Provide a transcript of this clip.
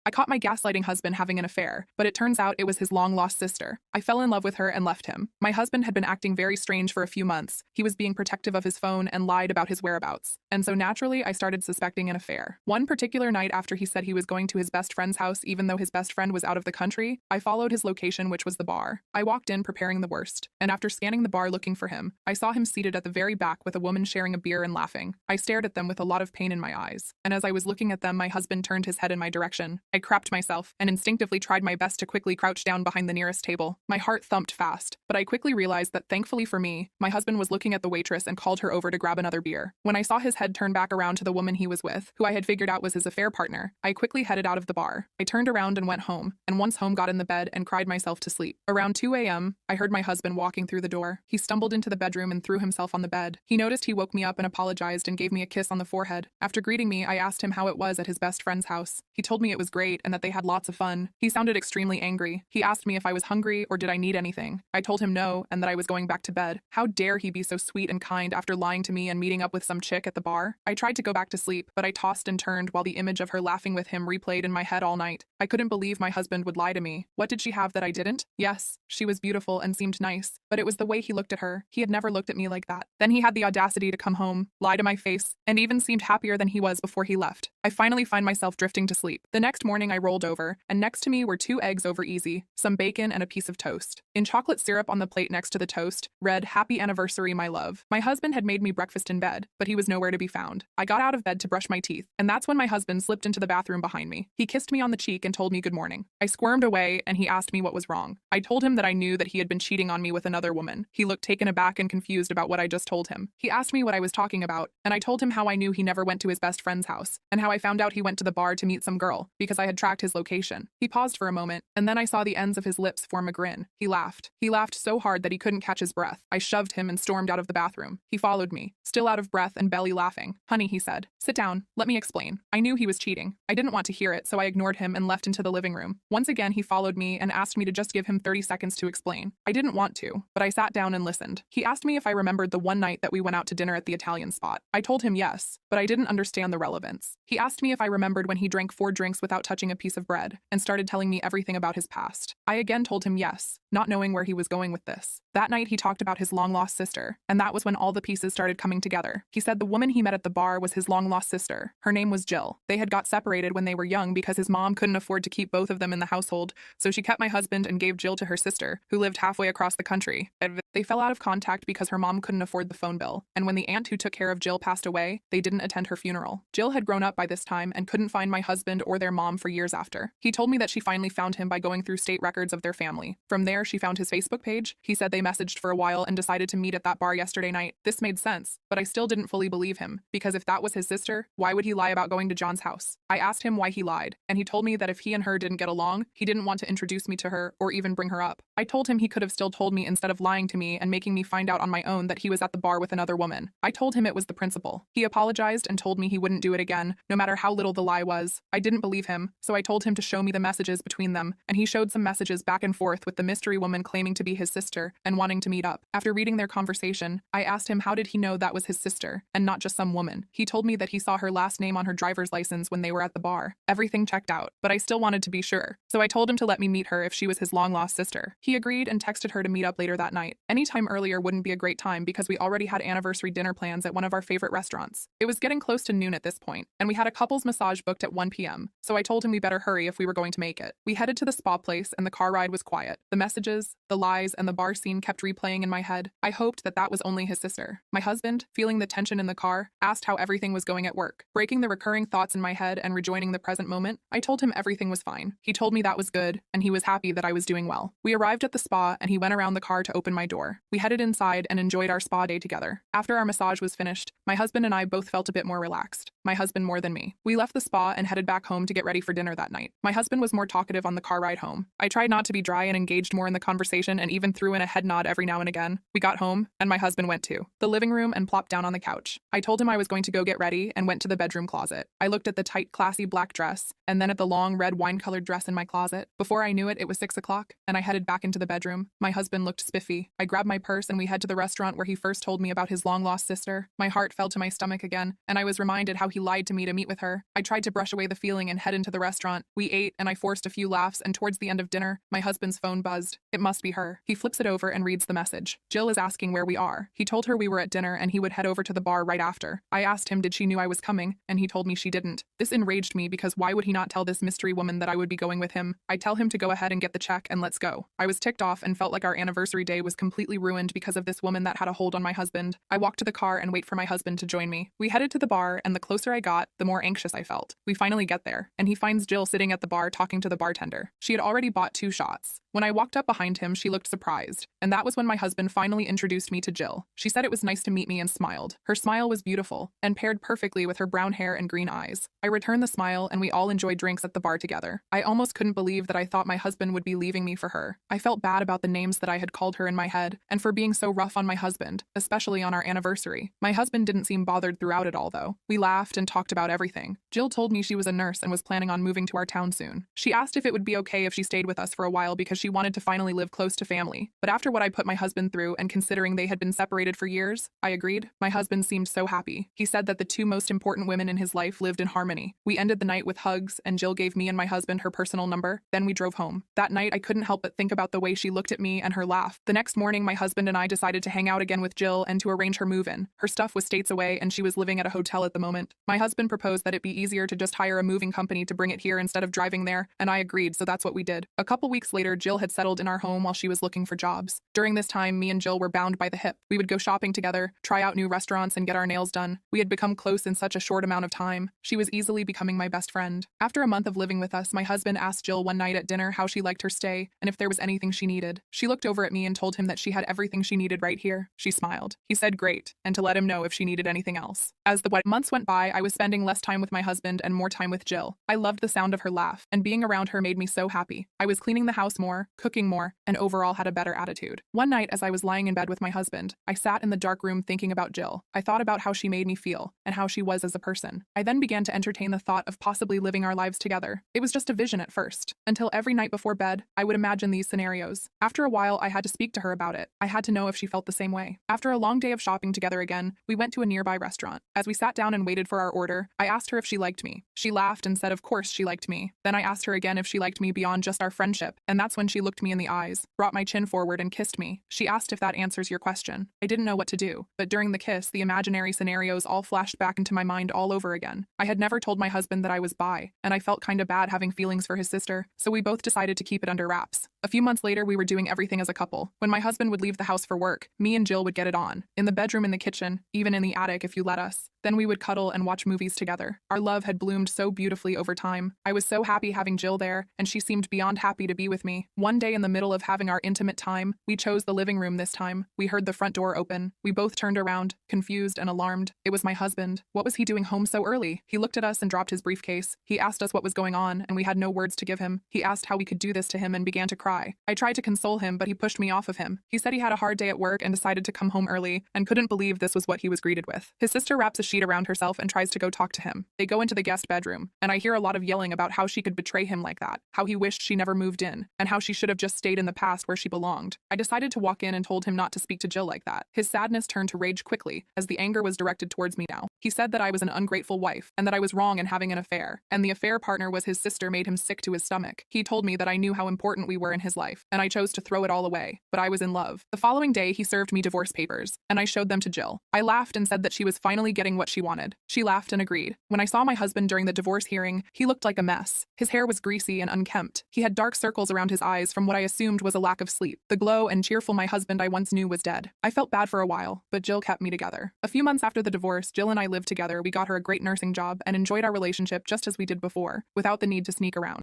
I caught my gaslighting husband having an affair, but it turns out it was his long-lost sister. I fell in love with her and left him. My husband had been acting very strange for a few months. He was being protective of his phone and lied about his whereabouts. And so naturally, I started suspecting an affair. One particular night after he said he was going to his best friend's house even though his best friend was out of the country, I followed his location, which was the bar. I walked in preparing the worst, and after scanning the bar looking for him, I saw him seated at the very back with a woman sharing a beer and laughing. I stared at them with a lot of pain in my eyes, and as I was looking at them, my husband turned his head in my direction. I crapped myself and instinctively tried my best to quickly crouch down behind the nearest table. My heart thumped fast, but I quickly realized that thankfully for me, my husband was looking at the waitress and called her over to grab another beer. When I saw his head turn back around to the woman he was with, who I had figured out was his affair partner, I quickly headed out of the bar. I turned around and went home, and once home got in the bed and cried myself to sleep. Around 2 a.m., I heard my husband walking through the door. He stumbled into the bedroom and threw himself on the bed. He noticed he woke me up and apologized and gave me a kiss on the forehead. After greeting me, I asked him how it was at his best friend's house. He told me it was great and that they had lots of fun. He sounded extremely angry. He asked me if I was hungry or did I need anything. I told him no and that I was going back to bed. How dare he be so sweet and kind after lying to me and meeting up with some chick at the bar? I tried to go back to sleep, but I tossed and turned while the image of her laughing with him replayed in my head all night. I couldn't believe my husband would lie to me. What did she have that I didn't? Yes, she was beautiful and seemed nice, but it was the way he looked at her. He had never looked at me like that. Then he had the audacity to come home, lie to my face, and even seemed happier than he was before he left. I finally find myself drifting to sleep. The next morning I rolled over, and next to me were 2 eggs over easy, some bacon, and a piece of toast. In chocolate syrup on the plate next to the toast read, "Happy anniversary, my love." My husband had made me breakfast in bed, but he was nowhere to be found. I got out of bed to brush my teeth, and that's when my husband slipped into the bathroom behind me. He kissed me on the cheek and told me good morning. I squirmed away, and he asked me what was wrong. I told him that I knew that he had been cheating on me with another woman. He looked taken aback and confused about what I just told him. He asked me what I was talking about, and I told him how I knew he never went to his best friend's house, and how I found out he went to the bar to meet some girl, because I had tracked his location. He paused for a moment, and then I saw the ends of his lips form a grin. He laughed. He laughed so hard that he couldn't catch his breath. I shoved him and stormed out of the bathroom. He followed me, still out of breath and belly laughing. "Honey," he said, "sit down. Let me explain." I knew he was cheating. I didn't want to hear it, so I ignored him and left into the living room. Once again, he followed me and asked me to just give him 30 seconds to explain. I didn't want to, but I sat down and listened. He asked me if I remembered the one night that we went out to dinner at the Italian spot. I told him yes, but I didn't understand the relevance. He asked me if I remembered when he drank 4 drinks without touching a piece of bread, and started telling me everything about his past. I again told him yes, not knowing where he was going with this. That night he talked about his long-lost sister, and that was when all the pieces started coming together. He said the woman he met at the bar was his long-lost sister. Her name was Jill. They had got separated when they were young because his mom couldn't afford to keep both of them in the household, so she kept my husband and gave Jill to her sister, who lived halfway across the country. They fell out of contact because her mom couldn't afford the phone bill, and when the aunt who took care of Jill passed away, they didn't attend her funeral. Jill had grown up by this time and couldn't find my husband or their mom for years after. He told me that she finally found him by going through state records of their family. From there, she found his Facebook page. He said they messaged for a while and decided to meet at that bar yesterday night. This made sense, but I still didn't fully believe him, because if that was his sister, why would he lie about going to John's house? I asked him why he lied, and he told me that if he and her didn't get along, he didn't want to introduce me to her or even bring her up. I told him he could have still told me instead of lying to me and making me find out on my own that he was at the bar with another woman. I told him it was the principal. He apologized and told me he wouldn't do it again, no matter how little the lie was. I didn't believe him, so I told him to show me the messages between them, and he showed some messages back and forth with the mystery woman claiming to be his sister and wanting to meet up. After reading their conversation, I asked him how did he know that was his sister and not just some woman. He told me that he saw her last name on her driver's license when they were at the bar. Everything checked out, but I still wanted to be sure, so I told him to let me meet her if she was his long-lost sister. He agreed and texted her to meet up later that night. Any time earlier wouldn't be a great time because we already had anniversary dinner plans at one of our favorite restaurants. It was getting close to noon at this point, and we had a couple's massage booked at 1 p.m., so I told him we better hurry if we were going to make it. We headed to the spa place, and the car ride was quiet. The messages, the lies, and the bar scene kept replaying in my head. I hoped that that was only his sister. My husband, feeling the tension in the car, asked how everything was going at work. Breaking the recurring thoughts in my head and rejoining the present moment, I told him everything was fine. He told me that was good, and he was happy that I was doing well. We arrived at the spa, and he went around the car to open my door. We headed inside and enjoyed our spa day together. After our massage was finished, my husband and I both felt a bit more relaxed. My husband more than me. We left the spa and headed back home to get ready for dinner that night. My husband was more talkative on the car ride home. I tried not to be dry and engaged more in the conversation and even threw in a head nod every now and again. We got home, and my husband went to the living room and plopped down on the couch. I told him I was going to go get ready and went to the bedroom closet. I looked at the tight, classy black dress, and then at the long red wine-colored dress in my closet. Before I knew it, it was 6 o'clock, and I headed back into the bedroom. My husband looked spiffy. I grabbed my purse and we head to the restaurant where he first told me about his long-lost sister. My heart fell to my stomach again, and I was reminded how he lied to me to meet with her. I tried to brush away the feeling and head into the restaurant. We ate, and I forced a few laughs, and towards the end of dinner, my husband's phone buzzed. It must be her. He flips it over and reads the message. Jill is asking where we are. He told her we were at dinner and he would head over to the bar right after. I asked him did she knew I was coming, and he told me she didn't. This enraged me because why would he not tell this mystery woman that I would be going with him? I tell him to go ahead and get the check and let's go. I was ticked off and felt like our anniversary day was completely ruined because of this woman that had a hold on my husband. I walked to the car and wait for my husband to join me. We headed to the bar, and the closer I got, the more anxious I felt. We finally get there, and he finds Jill sitting at the bar talking to the bartender. She had already bought 2 shots. When I walked up behind him, she looked surprised, and that was when my husband finally introduced me to Jill. She said it was nice to meet me and smiled. Her smile was beautiful and paired perfectly with her brown hair and green eyes. I returned the smile, and we all enjoyed drinks at the bar together. I almost couldn't believe that I thought my husband would be leaving me for her. I felt bad about the names that I had called her in my head and for being so rough on my husband, especially on our anniversary. My husband didn't seem bothered throughout it all, though. We laughed and talked about everything. Jill told me she was a nurse and was planning on moving to our town soon. She asked if it would be okay if she stayed with us for a while because she wanted to finally live close to family. But after what I put my husband through, and considering they had been separated for years, I agreed. My husband seemed so happy. He said that the 2 most important women in his life lived in harmony. We ended the night with hugs, and Jill gave me and my husband her personal number. Then we drove home. That night, I couldn't help but think about the way she looked at me and her laugh. The next morning, my husband and I decided to hang out again with Jill and to arrange her move-in. Her stuff was states away, and she was living at a hotel at the moment. My husband proposed that it be easier to just hire a moving company to bring it here instead of driving there, and I agreed, so that's what we did. A couple weeks later, Jill had settled in our home while she was looking for jobs. During this time, me and Jill were bound by the hip. We would go shopping together, try out new restaurants, and get our nails done. We had become close in such a short amount of time. She was easily becoming my best friend. After a month of living with us, my husband asked Jill one night at dinner how she liked her stay and if there was anything she needed. She looked over at me and told him that she had everything she needed right here. She smiled. He said great, and to let him know if she needed anything else. As the months went by, I was spending less time with my husband and more time with Jill. I loved the sound of her laugh, and being around her made me so happy. I was cleaning the house more, cooking more, and overall had a better attitude. One night, as I was lying in bed with my husband, I sat in the dark room thinking about Jill. I thought about how she made me feel and how she was as a person. I then began to entertain the thought of possibly living our lives together. It was just a vision at first, until every night before bed, I would imagine these scenarios. After a while, I had to speak to her about it. I had to know if she felt the same way. After a long day of shopping together again, we went to a nearby restaurant. As we sat down and waited for our order, I asked her if she liked me. She laughed and said of course she liked me. Then I asked her again if she liked me beyond just our friendship, and that's when she looked me in the eyes, brought my chin forward and kissed me. She asked if that answers your question. I didn't know what to do, but during the kiss, the imaginary scenarios all flashed back into my mind all over again. I had never told my husband that I was bi, and I felt kinda bad having feelings for his sister, so we both decided to keep it under wraps. A few months later, we were doing everything as a couple. When my husband would leave the house for work, me and Jill would get it on. In the bedroom, in the kitchen, even in the attic if you let us. Then we would cuddle and watch movies together. Our love had bloomed so beautifully over time. I was so happy having Jill there, and she seemed beyond happy to be with me. One day in the middle of having our intimate time, we chose the living room this time. We heard the front door open. We both turned around, confused and alarmed. It was my husband. What was he doing home so early? He looked at us and dropped his briefcase. He asked us what was going on, and we had no words to give him. He asked how we could do this to him and began to cry. I tried to console him, but he pushed me off of him. He said he had a hard day at work and decided to come home early, and couldn't believe this was what he was greeted with. His sister wraps a sheet around herself and tries to go talk to him. They go into the guest bedroom, and I hear a lot of yelling about how she could betray him like that, how he wished she never moved in, and how she should have just stayed in the past where she belonged. I decided to walk in and told him not to speak to Jill like that. His sadness turned to rage quickly, as the anger was directed towards me now. He said that I was an ungrateful wife, and that I was wrong in having an affair, and the affair partner was his sister made him sick to his stomach. He told me that I knew how important we were in his life, and I chose to throw it all away, but I was in love. The following day, he served me divorce papers, and I showed them to Jill. I laughed and said that she was finally getting what she wanted. She laughed and agreed. When I saw my husband during the divorce hearing, he looked like a mess. His hair was greasy and unkempt. He had dark circles around his eyes from what I assumed was a lack of sleep. The glow and cheerful my husband I once knew was dead. I felt bad for a while, but Jill kept me together. A few months after the divorce, Jill and I lived together. We got her a great nursing job and enjoyed our relationship just as we did before, without the need to sneak around.